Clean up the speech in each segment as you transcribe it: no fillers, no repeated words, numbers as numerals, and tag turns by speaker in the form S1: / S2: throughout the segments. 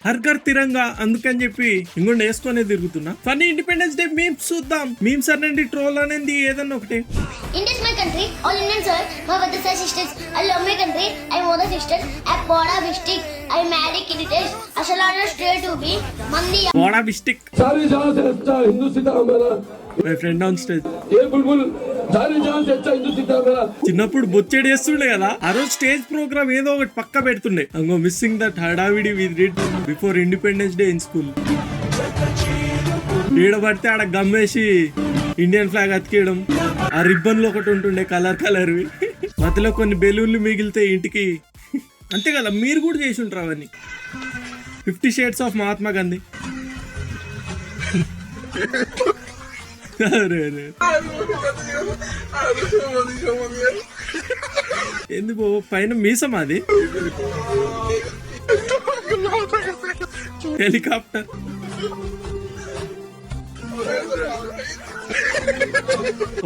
S1: హర్ ఘర్ తిరంగా అందుకని చెప్పి ఇంకొండ వేసుకునే తిరుగుతున్నా. ఫన్నీ ఇండిపెండెన్స్ డే మీమ్స్ చూద్దాం. మీమ్స్ అనేది ట్రోల్ అనేది ఏదన్నా ఒకటి.
S2: India is my country, all Indians are my brothers and sisters. I love my country, I am mother sisters. At Boda district, I marry Kirites. Ashalana straight to be Mandi.
S1: Boda district.
S3: सारी जहां से अच्छा हिंदू सीता मेरा.
S1: My friend on stage.
S3: ये बुलबुल सारी जहां से अच्छा हिंदू सीता मेरा.
S1: చిన్నప్పుడు బొచ్చెడి చేస్తుండే కదా, ఆ రోజు స్టేజ్ ప్రోగ్రామ్ ఏదో ఒకటి పక్క పెడుతుండే. అంగో మిస్సింగ్ దట్ హడావిడి we did before independence day in school. ఈడ పడితే ఆడ గమ్మేసి ఇండియన్ ఫ్లాగ్ అతికేయడం, ఆ రిబ్బన్లు ఒకటి ఉంటుండే కలర్ కలర్వి, మధ్యలో కొన్ని బెలూన్లు మిగిలితే ఇంటికి. అంతే కదా, మీరు కూడా చేసి ఉంటారు అవన్నీ. 50 Shades of మహాత్మా గాంధీ. ఎందుకు పైన మీసం అది హెలికాప్టర్.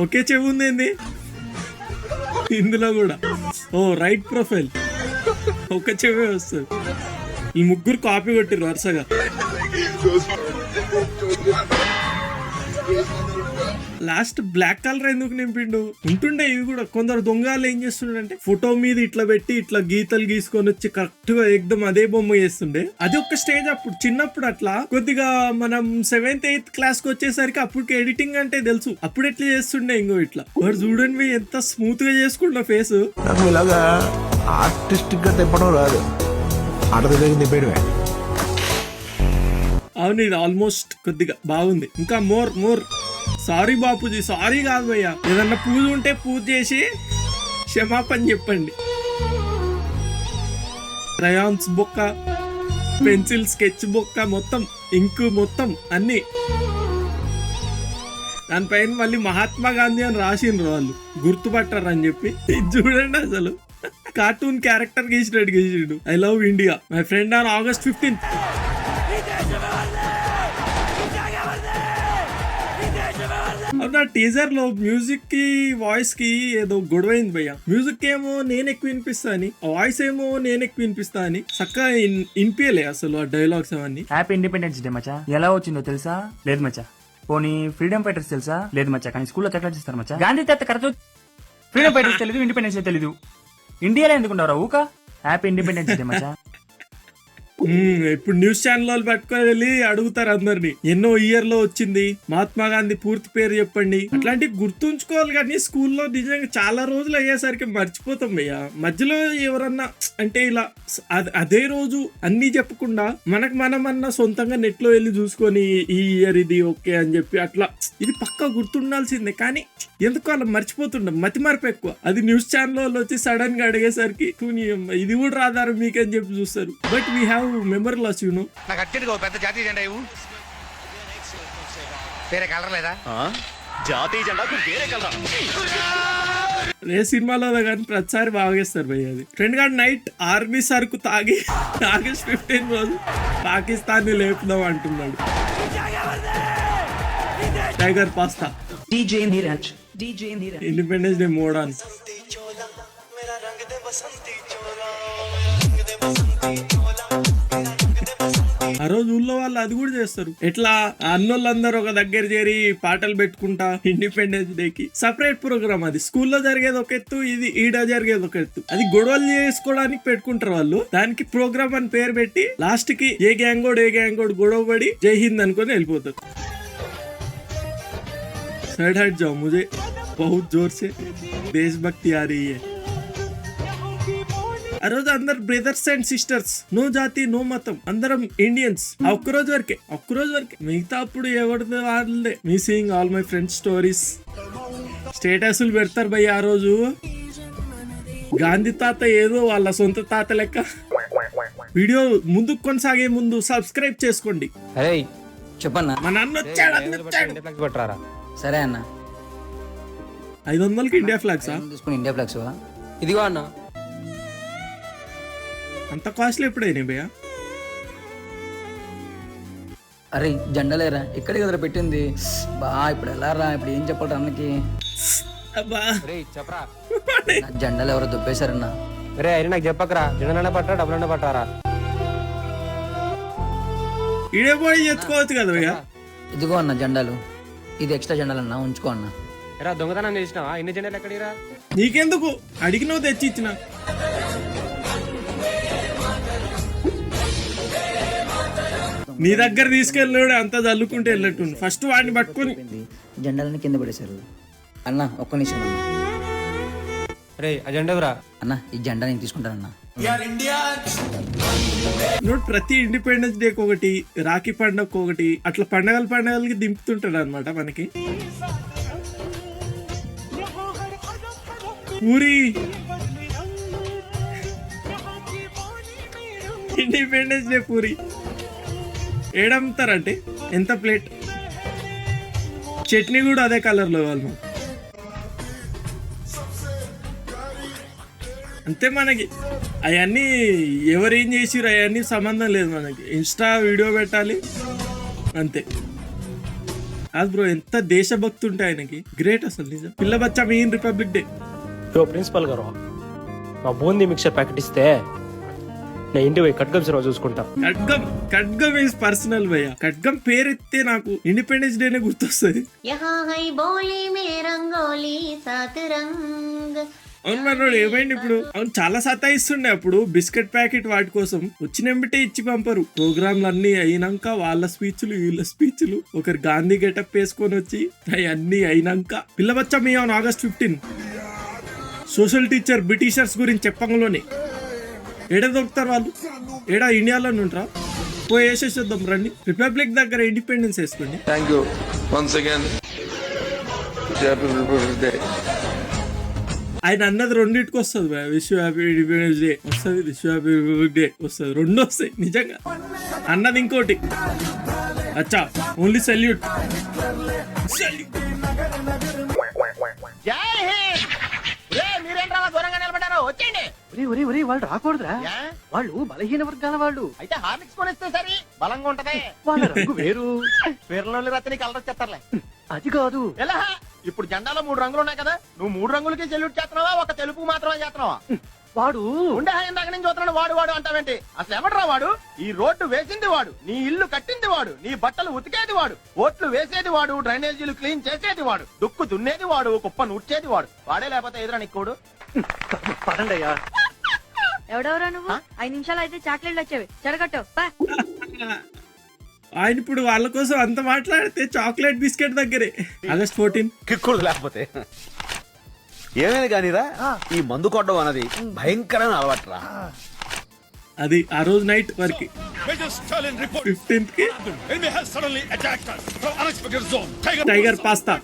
S1: ఒకే చెవి ఉంది ఏంది ఇందులో కూడా. ఓ రైట్ ప్రొఫైల్, ఒక చెవే వస్తుంది. ఈ ముగ్గురు కాపీ కొట్టిరు వరుసగా. లాస్ట్ బ్లాక్ కలర్ ఎందుకు నింపిండు? ఉంటుండే ఇవి కూడా. కొందరు దొంగలు ఏం చేస్తుండే, ఫోటో మీద ఇట్లా పెట్టి ఇట్లా గీతలు గీసుకొని వచ్చి కరెక్ట్ గా ఎక్దం అదే బొమ్మ చేస్తుండే. అది ఒక స్టేజ్ అప్పుడు చిన్నప్పుడు. అట్లా కొద్దిగా మనం 7th 8th క్లాస్ కి వచ్చేసరికి అప్పటికి ఎడిటింగ్ అంటే తెలుసు. అప్పుడు ఎట్లా చేస్తుండే ఇంకో ఇట్లా. మరి చూడండి ఎంత స్మూత్ గా చేసుకుంటా ఫేస్.
S4: నాకు ఇలాగా ఆర్టిస్టిక్ గా తిప్పడం రాదు, ఆట తిప్పేయడమే.
S1: అవును, ఇది ఆల్మోస్ట్ కొద్దిగా బాగుంది. ఇంకా మోర్ సారీ బాపూజీ. సారీ కాదు భయ్యా, ఏదన్నా పూజ ఉంటే పూజ చేసి క్షమాపణ చెప్పండి. క్రయాన్స్ బొక్క, పెన్సిల్ స్కెచ్ బొక్క, మొత్తం ఇంకు మొత్తం అన్ని. దానిపైన మళ్ళీ మహాత్మా గాంధీ అని రాసిండ్రు వాళ్ళు, గుర్తుపట్టారు అని చెప్పి. ఇది చూడండి అసలు కార్టూన్ క్యారెక్టర్ గీసినట్టు గీసిండు. I love India my friend on August 15th. అవునా, టీజర్ లో మ్యూజిక్ కి వాయిస్ కి ఏదో గొడవైంది భయ్య. మ్యూజిక్ ఏమో నేను ఎక్కువ వినిపిస్తా అని, వాయిస్ ఏమో నేను ఎక్కువ వినిపిస్తా అని చక్కగా వినిపించలే అసలు ఆ డైలాగ్స్ అవన్నీ.
S5: హ్యాపీ ఇండిపెండెన్స్ డే మచ్చా. ఎలా వచ్చిందో తెలుసా? లేదు మచ్చా. పోనీ ఫ్రీడమ్ ఫైటర్స్ తెలుసా? లేదు మచ్చా. కానీ స్కూల్లో చక్కగా చేస్తారు మచ్చా. గాంధీ తాత కరెక్ట్. ఫ్రీడమ్ ఫైటర్స్ తెలీదు, ఇండిపెండెన్స్ డే తెలీదు. ఇండియాలో ఎందుకుంటారా ఊక? హ్యాపీ ఇండిపెండెన్స్ డే మచ్చా.
S1: ఇప్పుడు న్యూస్ ఛానల్ పట్టుకొని వెళ్ళి అడుగుతారు అందరినీ, ఎన్నో ఇయర్ లో వచ్చింది మహాత్మా గాంధీ పూర్తి పేరు చెప్పండి. అట్లాంటివి గుర్తుంచుకోవాలి. కానీ స్కూల్లో నిజంగా చాలా రోజులు అయ్యేసరికి మర్చిపోతాం భయ్యా. మధ్యలో ఎవరన్నా అంటే ఇలా అదే రోజు అన్ని చెప్పకుండా మనమన్నా సొంతంగా నెట్ లో వెళ్ళి చూసుకొని ఈ ఇయర్ ఇది ఓకే అని చెప్పి అట్లా ఇది పక్కా గుర్తుండాల్సిందే. కానీ ఎందుకు అలా మర్చిపోతుండం, మతి మరపు ఎక్కువ. అది న్యూస్ ఛానల్ వచ్చి సడన్ గా అడిగేసరికి ఇది కూడా రాదారు మీకని చెప్పి చూస్తారు. But we have memory loss, you know.
S6: నాకు అట్టెడుగా పెద్ద జాతీయ జెండా ఇవ్వు. వేరే కలర్ లేదా? జాతీయ జెండాకు వేరే కలర్.
S1: ఏ సినిమాలో కానీ ప్రతిసారి బాగేస్తారు భయ్య. అది ఫ్రెండ్ గారు నైట్ ఆర్మీ సరుకు తాగి August 15 రోజు పాకిస్తాన్ ని లేపుదాం అంటున్నాడు. టైగర్ పాస్తా, ఇండిపెండెన్స్ డే మోడాన్. ఆ రోజు ఊళ్ళో వాళ్ళు అది కూడా చేస్తారు. ఎట్లా అన్నోళ్ళందరూ ఒక దగ్గర చేరి పాటలు పెట్టుకుంటా ఇండిపెండెన్స్ డే కి సపరేట్ ప్రోగ్రామ్. అది స్కూల్లో జరిగేది ఒక ఎత్తు, ఇది ఈడ జరిగేది ఒక ఎత్తు. అది గొడవలు చేసుకోవడానికి పెట్టుకుంటారు వాళ్ళు. దానికి ప్రోగ్రామ్ అని పేరు పెట్టి లాస్ట్ కి ఏ గ్యాంగోడ్ గొడవ పడి జై హింద్ అనుకొని వెళ్ళిపోతారు. साइड हट जाओ, मुझे बहुत जोर से देशभक्ति आ रही है. ఆ రోజు అందరు బ్రదర్స్ అండ్ సిస్టర్స్, నో జాతి నో మతం, అందరం ఇండియన్స్. ఒక్కరోజు వరకే మిగతా అప్పుడు ఎవరిదో వాళ్ళే. Missing all my friends stories స్టేటస్లు పెడతారు భయ్య. ఆ రోజు గాంధీ తాత ఏదో వాళ్ళ సొంత తాత లెక్క. వీడియో ముందుకు కొనసాగే ముందు సబ్స్క్రైబ్ చేసుకోండి.
S7: చెప్పన్నా,
S1: మా నాన్న వచ్చాడు.
S7: సరే అన్న.
S1: 500కి ఇండియా ఫ్లాగ్సా?
S7: తీసుకుని ఇండియా ఫ్లాగ్స్ ఇదిగో అన్న.
S1: అంత కాస్ట్లీ ఎప్పుడైనా భయ్యా?
S7: అరే జెండాలేరా, ఇక్కడికి కదరా పెట్టింది. బా ఇప్పుడు ఎలా రా, ఇప్పుడు ఏం చెప్పాలి అన్నకి?
S6: చెప్పరా,
S7: జెండాలు ఎవరో దుబ్బేశారన్నా.
S6: రే అయినా నాకు చెప్పకరా, జెండా పట్టరా డబ్బులన్నా పట్టారా?
S1: ఈడే పోయి ఎత్తుకోవచ్చు కదా భయ్యా.
S7: ఇదిగో అన్న జెండాలు, ఇది ఎక్స్ట్రా జెండాలు అన్న, ఉంచుకో అన్న.
S8: ఎరా దొంగతనం చేసినావా? ఇన్ని జెండాలు ఎక్కడిరా?
S1: నీకెందుకు, అడిగినవు తెచ్చి ఇచ్చిన. నీ దగ్గర తీసుకెళ్ళాడు అంతా చల్లుకుంటే వెళ్ళట్టు. ఫస్ట్ వాడిని పట్టుకొని
S7: జెండాలని కింద పడేశారు అన్న. ఒక్క నిమిషం అన్న.
S8: రే ఆ జెండా ఎవరా?
S7: అన్న ఈ జెండా నేను తీసుకుంటానన్న.
S1: నువ్వు ప్రతి ఇండిపెండెన్స్ డేకి ఒకటి, రాఖీ పండుగకి ఒకటి, అట్లా పండగలకి దింపుతుంటాడు అనమాట మనకి. పూరి ఇండిపెండెన్స్ డే పూరి ఏడమ్ముతారంటే ఎంత ప్లేట్, చట్నీ కూడా అదే కలర్ లో వాళ్ళు. అంతే, మనకి అవన్నీ ఎవరేం చేసిరు అవన్నీ సంబంధం లేదు మనకి. ఇన్స్టా వీడియో పెట్టాలి అంతే. అది బ్రో ఎంత దేశభక్తి ఉంటే ఆయనకి, గ్రేట్ అసలు నిజం. పిల్ల బచ్చా మెయిన్ రిపబ్లిక్ డే.
S8: ఓ ప్రిన్సిపల్ గారు, మా బూందీ మిక్చర్ ప్యాకెట్ ఇస్తే నేను ఇంటి పోయి ఖడ్గం సినిమా చూసుకుంటా.
S1: ఖడ్గం ఈజ్ పర్సనల్ భయ్య. ఖడ్గం పేరెత్తే నాకు ఇండిపెండెన్స్ డేనే గుర్తొస్తుంది. అవును మనోడు ఏమైంది ఇప్పుడు? అవును చాలా సతాయిస్తుండే అప్పుడు బిస్కెట్ ప్యాకెట్ వాటి కోసం. వచ్చినెంబటే ఇచ్చి పంపరు. ప్రోగ్రాంలు అన్ని అయినాక వాళ్ళ స్పీచ్లు వీళ్ళ స్పీచ్లు, ఒకరు గాంధీ గెటప్ వేసుకొని వచ్చి అవన్నీ అయినాక పిల్లబచ్చా మీ on August 15 social teacher Britishers గురించి చెప్పంలోనే ఏడా దొరుకుతారు వాళ్ళు, ఏడా ఇండియాలోనే ఉంటారా? పోయి వేసేసేద్దాం రండి. రిపబ్లిక్ దగ్గర ఇండిపెండెన్స్ వేసుకోండి.
S3: Thank you once again. Happy republic day.
S1: ఆయన అన్నది రెండింటికి వస్తుంది. విష్ హ్యాపీ ఇండిపెండెన్స్ డే వస్తుంది, విష్ హ్యాపీ రిపబ్లిక్ డే వస్తుంది, రెండు వస్తాయి నిజంగా. అన్నది ఇంకోటి. అచ్చా ఓన్లీ సెల్యూట్.
S8: వాళ్ళు రాకూడదురా, వాళ్ళు బలహీన వర్గాల వాళ్ళు. అయితే హార్లిక్స్ కొనిస్తే సరి బలంగా ఉంటది. వాళ్ళ రంగు వేరు, వేరులో రతని కలర్ చెప్తారులే. అది కాదు, ఎలా ఇప్పుడు జెండాలో 3 రంగులు ఉన్నాయి కదా, నువ్వు 3 రంగులకి సెల్యూట్ చేస్తున్నావా, ఒక తెలుపు మాత్రమే చేస్తున్నావా? వాడు ఉండే ఇందాక నుంచి చూస్తున్నాడు. వాడు అంటావేంటి? అసలు ఎవడరా వాడు? ఈ రోడ్డు వేసింది వాడు, నీ ఇల్లు కట్టింది వాడు, నీ బట్టలు ఉతికేది వాడు, ఓట్లు వేసేది వాడు, డ్రైనేజీలు క్లీన్ చేసేది వాడు, దుక్కు దున్నేది వాడు, కుప్ప నూడ్చేది వాడు. వాడే లేకపోతే ఎదురా నీకోడు. పదండి అయ్యా.
S9: ఎవడెవరా నువ్వు? 5 నిమిషాలు అయితే చాక్లెట్లు వచ్చేవి, చెడగట్టావు.
S1: ఆయన ఇప్పుడు వాళ్ళ కోసం అంత మాట్లాడితే చాక్లెట్ బిస్కెట్ దగ్గరే. August 14
S6: కిక్కుడు లేకపోతే ఏమైనా కానీరా, ఈ మందు కొట్టడం అన్నది భయంకరమైన అలవాటురా.
S1: అది ఆ రోజు నైట్ వరకు 15th కి టైగర్ పాస్తా.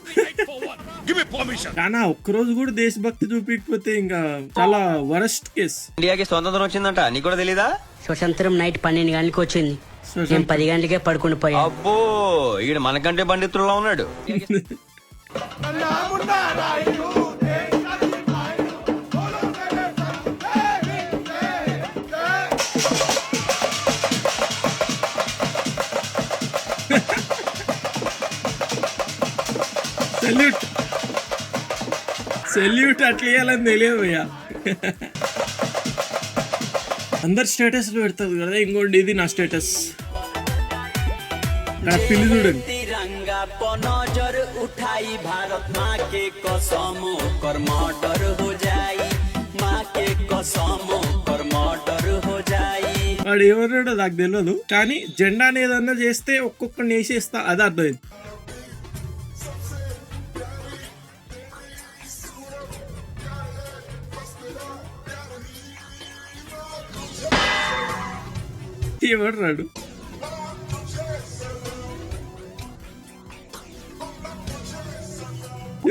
S1: కానీ ఒక్కరోజు కూడా దేశభక్తి చూపించకపోతే ఇంకా చాలా వరస్ట్ కేస్.
S6: ఇండియాకి స్వతంత్రం వచ్చిందంట, నీకు కూడా తెలీదా?
S10: స్వతంత్రం నైట్ 12 గంటలకు వచ్చింది. నేను 10 గంటలకే పడుకుని పోయా.
S6: అబ్బో, ఈడు మనకంటే పండితుల్లో ఉన్నాడు.
S1: సెల్యూట్ అట్లా ఇవ్వాలని తెలియదు భయ్యా. అందరు స్టేటస్ పెడతారు కదా, ఇంకోటి ఇది నా స్టేటస్. పిల్లి చూడండి. వాడు ఏమన్నాడో నాకు తెలియదు, కానీ జెండాని ఏదన్నా చేస్తే ఒక్కొక్కరిని వేసేస్తా, అది అర్థమైంది. ఎవడు రాడు?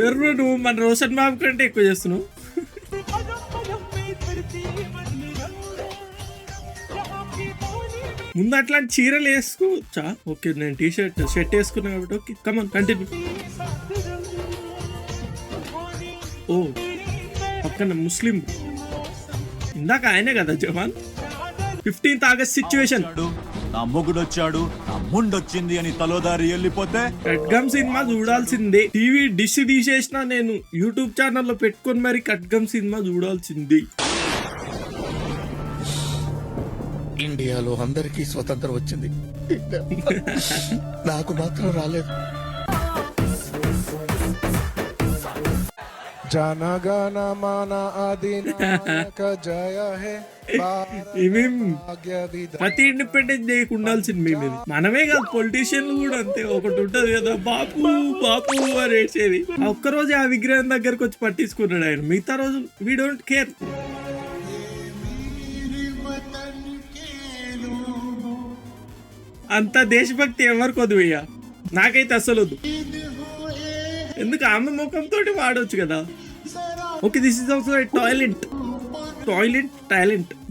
S1: ఎవరు నువ్వు? మన రోషన్ బాబు కంటే ఎక్కువ చేస్తున్నావు. ముందు అట్లాంటి చీరలు వేసుకోవచ్చా? ఓకే, నేను షర్ట్ వేసుకున్నా కాబట్టి ఓకే, కమాన్ కంటిన్యూ. ఓ పక్కన ముస్లిం, ఇందాక ఆయనే కదా జవాన్. 15th August situation.
S11: నా మొగుడు వచ్చాడు, నా ముండొచ్చింది అని తలోదారి వెళ్ళిపోతే
S1: ఖడ్గం సినిమా చూడాల్సిందే. టీవీ డిష్ తీసేసిన నేను యూట్యూబ్ ఛానల్లో పెట్టుకొని మరి ఖడ్గం సినిమా చూడాల్సింది.
S4: ఇండియా ఇండియాలో అందరికీ స్వతంత్రం వచ్చింది, నాకు మాత్రం రాలేదు. జనగణ మన అధినాయక జయ హే
S1: ప్రతి ఇండిపెండెన్స్ డే ఉండాల్సింది మేము ఇది. మనమే కాదు, పొలిటీషియన్లు కూడా అంతే. ఒకటి ఉంటది కదా, బాపు బాపు అని వేసేది. ఒక్కరోజు ఆ విగ్రహం దగ్గరకు వచ్చి పట్టించుకున్నాడు ఆయన, మిగతా రోజు వీ డోంట్ కేర్. అంత దేశభక్తి ఎవరికి వద్దుయ్యా, నాకైతే అసలు వద్దు. ఎందుకు ఆమె ముఖంతో వాడవచ్చు కదా. Okay, this is also talent.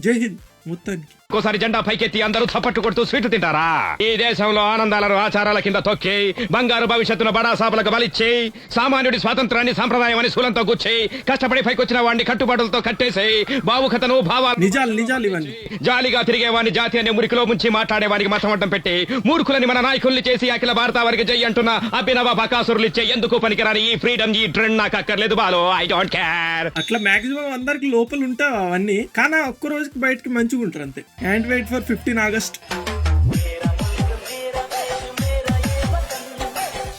S1: జై హింద్ మొత్తానికి.
S8: ఒక్కోసారి జెండా పైకెత్తి అందరూ చప్పట్టు కొడుతూ స్వీట్ తింటారా? ఈ దేశంలో ఆనందాలను ఆచారాల కింద తొక్కి, బంగారు భవిష్యత్తును బడా సాపులకు బలిచ్చి, సామాన్యుడి స్వాతంత్రాన్ని సంప్రదాయం అని శూలంతో గుచ్చి, కష్టపడి పైకొచ్చిన వాడిని కట్టుబాటులతో కట్టేసి, భావుకతను భావాలు
S1: నిజాలు ఇవన్నీ
S8: జాలిగా తిరిగేవాడిని జాతి అనే మురికిలో ముంచి మాట్లాడేవానికి మతం అడ్డం పెట్టి, మూర్ఖులని మన నాయకుల్ని చేసి అఖిల భారత వారికి జై అంటున్న అభినవ బకాసురులు ఇచ్చే ఎందుకు పనికిరాని ఈ ఫ్రీడమ్, ఈ ట్రెండ్ నాకు అక్కర్లేదు బాలో. I don't care.
S1: అట్లా మాక్సిమం అందరికి లోపల ఉంటావు అవన్నీ, కానీ ఒక్క రోజుకి బయటకి మంచిగా ఉంటారు అంతే. And wait for 15 August.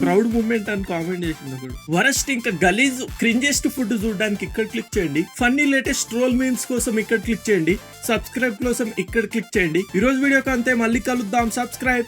S1: Proud moment అని కామెంట్ చేసింది ఒకడు. వరస్ట్ ఇంకా గలీజ్ క్రింజెస్ట్ ఫుడ్ చూడడానికి ఇక్కడ క్లిక్ చేయండి. ఫన్నీ లేటెస్ట్ ట్రోల్ మీమ్స్ కోసం ఇక్కడ క్లిక్ చేయండి. సబ్స్క్రైబ్ కోసం ఇక్కడ క్లిక్ చేయండి. ఈ రోజు వీడియోకి అంతే, మళ్ళీ కలుద్దాం. సబ్స్క్రైబ్.